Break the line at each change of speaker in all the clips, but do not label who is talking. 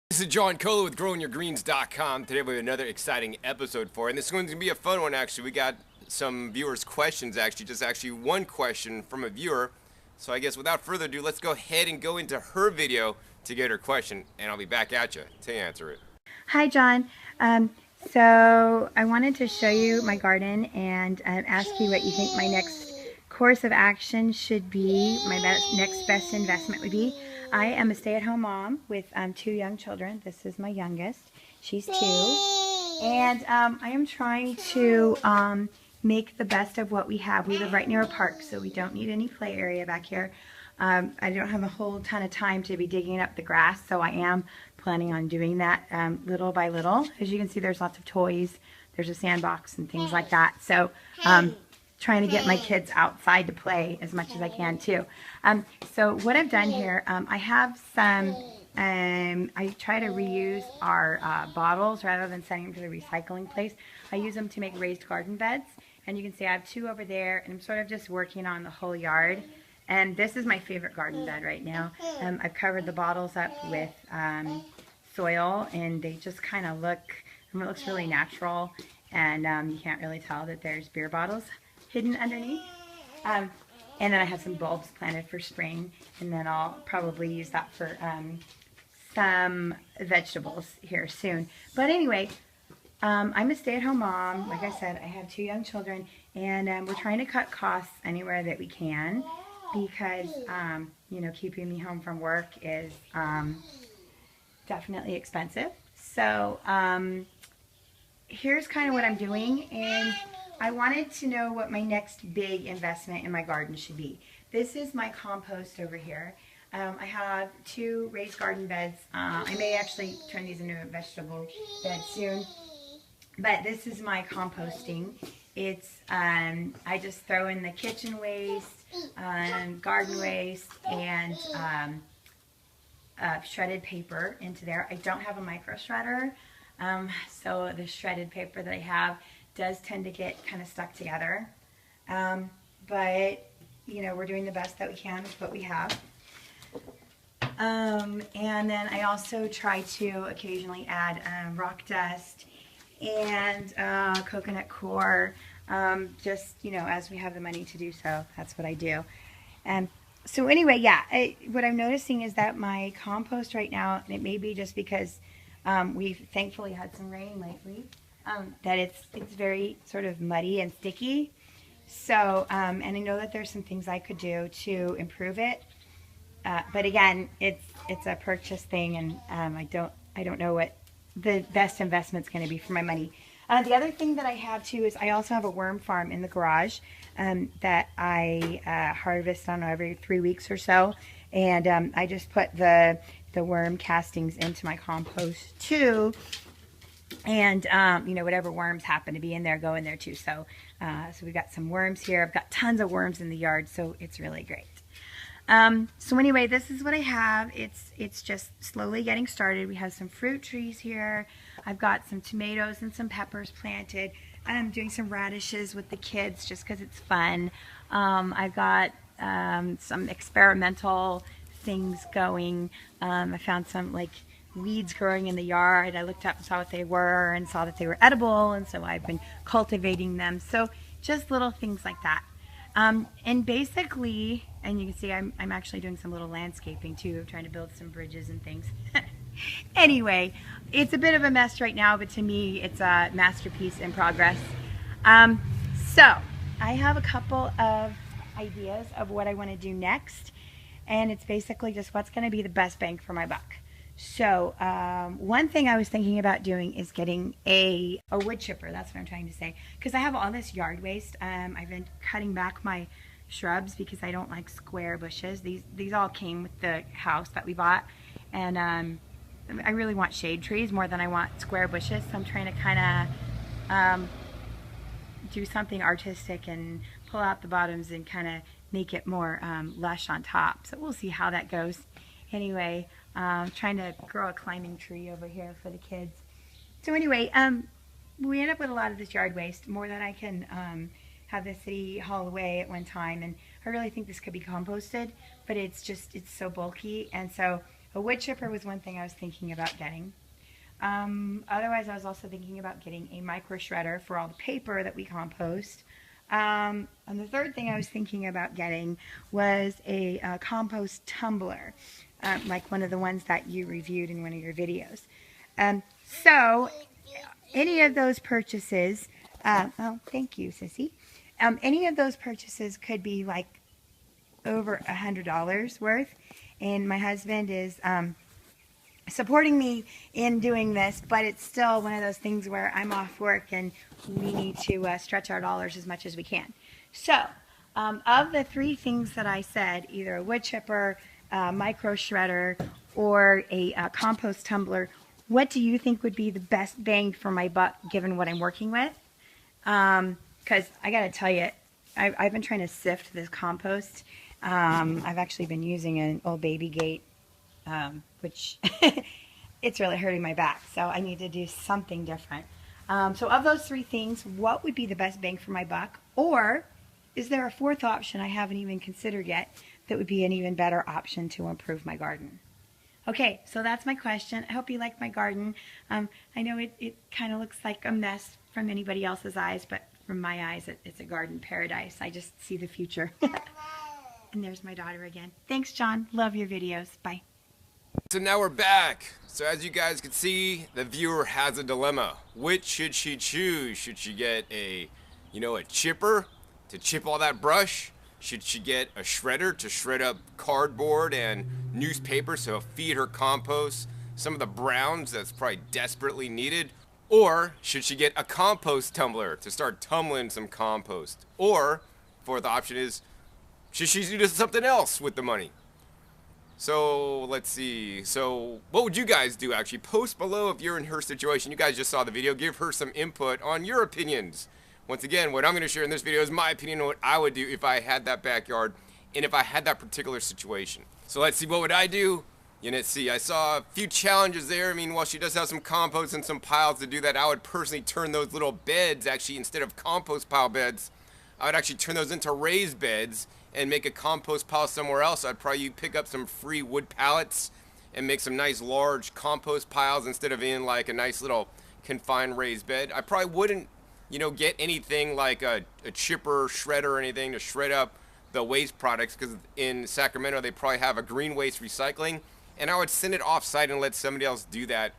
This is John Colo with GrowingYourGreens.com. Today we have another exciting episode for you, and this is going to be a fun one actually. We got some viewers' questions just one question from a viewer. So I guess without further ado, let's go ahead and go into her video to get her question, and I'll be back at you to answer it.
Hi, John. So I wanted to show you my garden and ask you what you think my next course of action should be, my next best investment would be. I am a stay-at-home mom with 2 young children. This is my youngest. She's 2. And I am trying to make the best of what we have. We live right near a park, so we don't need any play area back here. I don't have a whole ton of time to be digging up the grass, so I am planning on doing that little by little. As you can see, there's lots of toys. There's a sandbox and things like that. So trying to get my kids outside to play as much as I can too. So what I've done here, I have some, I try to reuse our bottles rather than sending them to the recycling place. I use them to make raised garden beds. And you can see I have 2 over there, and I'm sort of just working on the whole yard. And this is my favorite garden bed right now. I've covered the bottles up with soil, and they just kind of look, it looks really natural, and you can't really tell that there's beer bottles hidden underneath. And then I have some bulbs planted for spring, and then I'll probably use that for some vegetables here soon. But anyway, I'm a stay-at-home mom. Like I said, I have 2 young children, and we're trying to cut costs anywhere that we can because, you know, keeping me home from work is definitely expensive. So here's kind of what I'm doing, and I wanted to know what my next big investment in my garden should be. This is my compost over here. I have 2 raised garden beds. I may actually turn these into a vegetable bed soon. But this is my composting. It's, I just throw in the kitchen waste, garden waste, and shredded paper into there. I don't have a micro shredder, so the shredded paper that I have does tend to get kind of stuck together. But, you know, we're doing the best that we can with what we have. And then I also try to occasionally add rock dust and coconut coir, just, you know, as we have the money to do so. That's what I do. So anyway, yeah, what I'm noticing is that my compost right now, and it may be just because we've thankfully had some rain lately, that it's very sort of muddy and sticky. So, and I know that there's some things I could do to improve it. But again, it's a purchase thing, and I don't know what the best investment's going to be for my money. The other thing that I have too is I also have a worm farm in the garage that I harvest on every 3 weeks or so, and I just put the worm castings into my compost too, and you know, whatever worms happen to be in there go in there too. So so we've got some worms here. I've got tons of worms in the yard, so it's really great. So anyway, this is what I have. It's just slowly getting started. We have some fruit trees here. I've got some tomatoes and some peppers planted. I'm doing some radishes with the kids just because it's fun. I've got some experimental things going. I found some like weeds growing in the yard. I looked up and saw what they were and saw that they were edible, and so I've been cultivating them. So just little things like that. And basically, and you can see I'm actually doing some little landscaping too, trying to build some bridges and things. Anyway, it's a bit of a mess right now, but to me, it's a masterpiece in progress. So I have a couple of ideas of what I want to do next, and it's basically just what's going to be the best bang for my buck. So one thing I was thinking about doing is getting a wood chipper. That's what I'm trying to say, because I have all this yard waste. I've been cutting back my shrubs because I don't like square bushes. These all came with the house that we bought, and I really want shade trees more than I want square bushes. So I'm trying to kind of do something artistic and pull out the bottoms and kind of make it more lush on top. So we'll see how that goes. Anyway, trying to grow a climbing tree over here for the kids. So anyway, we end up with a lot of this yard waste, more than I can have the city haul away at one time, and I really think this could be composted, but it's so bulky, and so A wood chipper was one thing I was thinking about getting. Otherwise, I was also thinking about getting a micro shredder for all the paper that we compost. And the third thing I was thinking about getting was a compost tumbler, like one of the ones that you reviewed in one of your videos. So, any of those purchases, oh, thank you, Sissy. Any of those purchases could be like over $100 worth, and my husband is supporting me in doing this, but it's still one of those things where I'm off work and we need to stretch our dollars as much as we can. So, of the three things that I said, either a wood chipper, micro shredder, or a compost tumbler, what do you think would be the best bang for my buck given what I'm working with? Because I got to tell you, I've been trying to sift this compost. I've actually been using an old baby gate, which it's really hurting my back, so I need to do something different. So of those three things, what would be the best bang for my buck? Or is there a fourth option I haven't even considered yet that would be an even better option to improve my garden? Okay, so that's my question. I hope you like my garden. I know it kind of looks like a mess from anybody else's eyes, but from my eyes, it's a garden paradise. I just see the future. And there's my daughter again. Thanks, John. Love your videos. Bye.
So now we're back. So as you guys can see, the viewer has a dilemma. Which should she choose? Should she get a chipper to chip all that brush? Should she get a shredder to shred up cardboard and newspaper so feed her compost some of the browns that's probably desperately needed? Or should she get a compost tumbler to start tumbling some compost? Or, fourth option is, should she do something else with the money? So, let's see. So, what would you guys do actually? Post below if you're in her situation. You guys just saw the video. Give her some input on your opinions. Once again, what I'm going to share in this video is my opinion on what I would do if I had that backyard and if I had that particular situation. So let's see, what would I do? Let's see, I saw a few challenges there. I mean, while she does have some compost and some piles to do that, I would personally turn those little beds, actually, instead of compost pile beds, I would actually turn those into raised beds and make a compost pile somewhere else. I'd probably pick up some free wood pallets and make some nice large compost piles instead of in like a nice little confined raised bed. I probably wouldn't get anything like a chipper, shredder, or anything to shred up the waste products, because in Sacramento they probably have a green waste recycling, and I would send it off-site and let somebody else do that,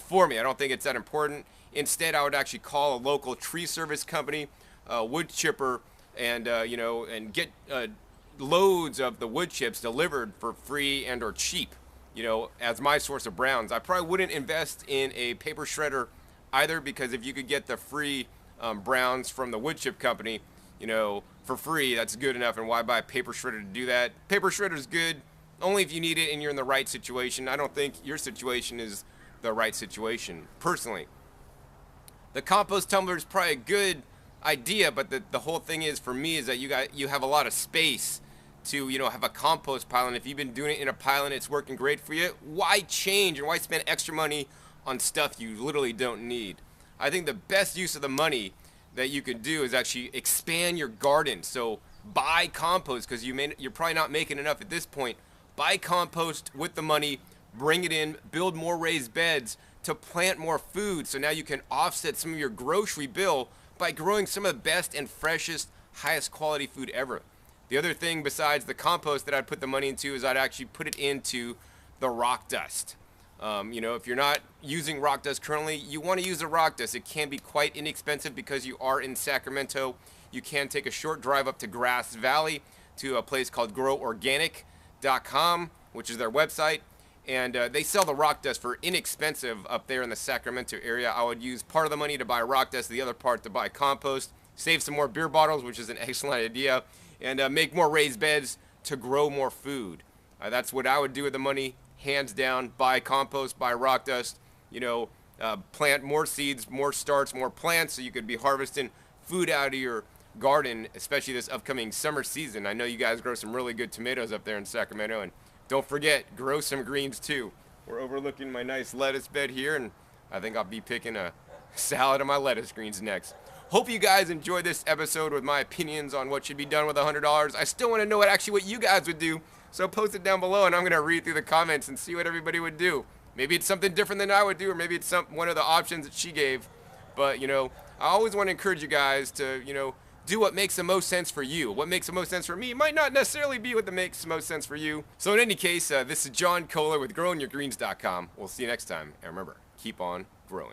for me. I don't think it's that important. Instead, I would actually call a local tree service company, wood chipper, and and get loads of the wood chips delivered for free and or cheap, as my source of browns. I probably wouldn't invest in a paper shredder either, because if you could get the free browns from the wood chip company, for free, that's good enough. And why buy a paper shredder to do that? Paper shredder is good only if you need it and you're in the right situation. I don't think your situation is the right situation, personally. The compost tumbler is probably a good idea, but the whole thing is, for me, is that you have a lot of space to have a compost pile, and if you've been doing it in a pile and it's working great for you, why change and why spend extra money on stuff you literally don't need? I think the best use of the money that you can do is actually expand your garden. So buy compost, because you're probably not making enough at this point. Buy compost with the money, bring it in, build more raised beds to plant more food, so now you can offset some of your grocery bill by growing some of the best and freshest, highest quality food ever. The other thing besides the compost that I'd put the money into is I'd actually put it into the rock dust. If you're not using rock dust currently, you want to use the rock dust. It can be quite inexpensive because you are in Sacramento. You can take a short drive up to Grass Valley to a place called groworganic.com, which is their website, and they sell the rock dust for inexpensive up there in the Sacramento area. I would use part of the money to buy rock dust, the other part to buy compost, save some more beer bottles, which is an excellent idea, and make more raised beds to grow more food. That's what I would do with the money. Hands down, buy compost, buy rock dust, plant more seeds, more starts, more plants, so you could be harvesting food out of your garden, especially this upcoming summer season. I know you guys grow some really good tomatoes up there in Sacramento, and don't forget, grow some greens too. We're overlooking my nice lettuce bed here, and I think I'll be picking a salad of my lettuce greens next. Hope you guys enjoyed this episode with my opinions on what should be done with $100. I still want to know what you guys would do. So post it down below, and I'm gonna read through the comments and see what everybody would do. Maybe it's something different than I would do, or maybe it's one of the options that she gave. But, you know, I always want to encourage you guys to, you know, do what makes the most sense for you. What makes the most sense for me might not necessarily be what makes the most sense for you. So in any case, this is John Kohler with GrowingYourGreens.com. We'll see you next time. And remember, keep on growing.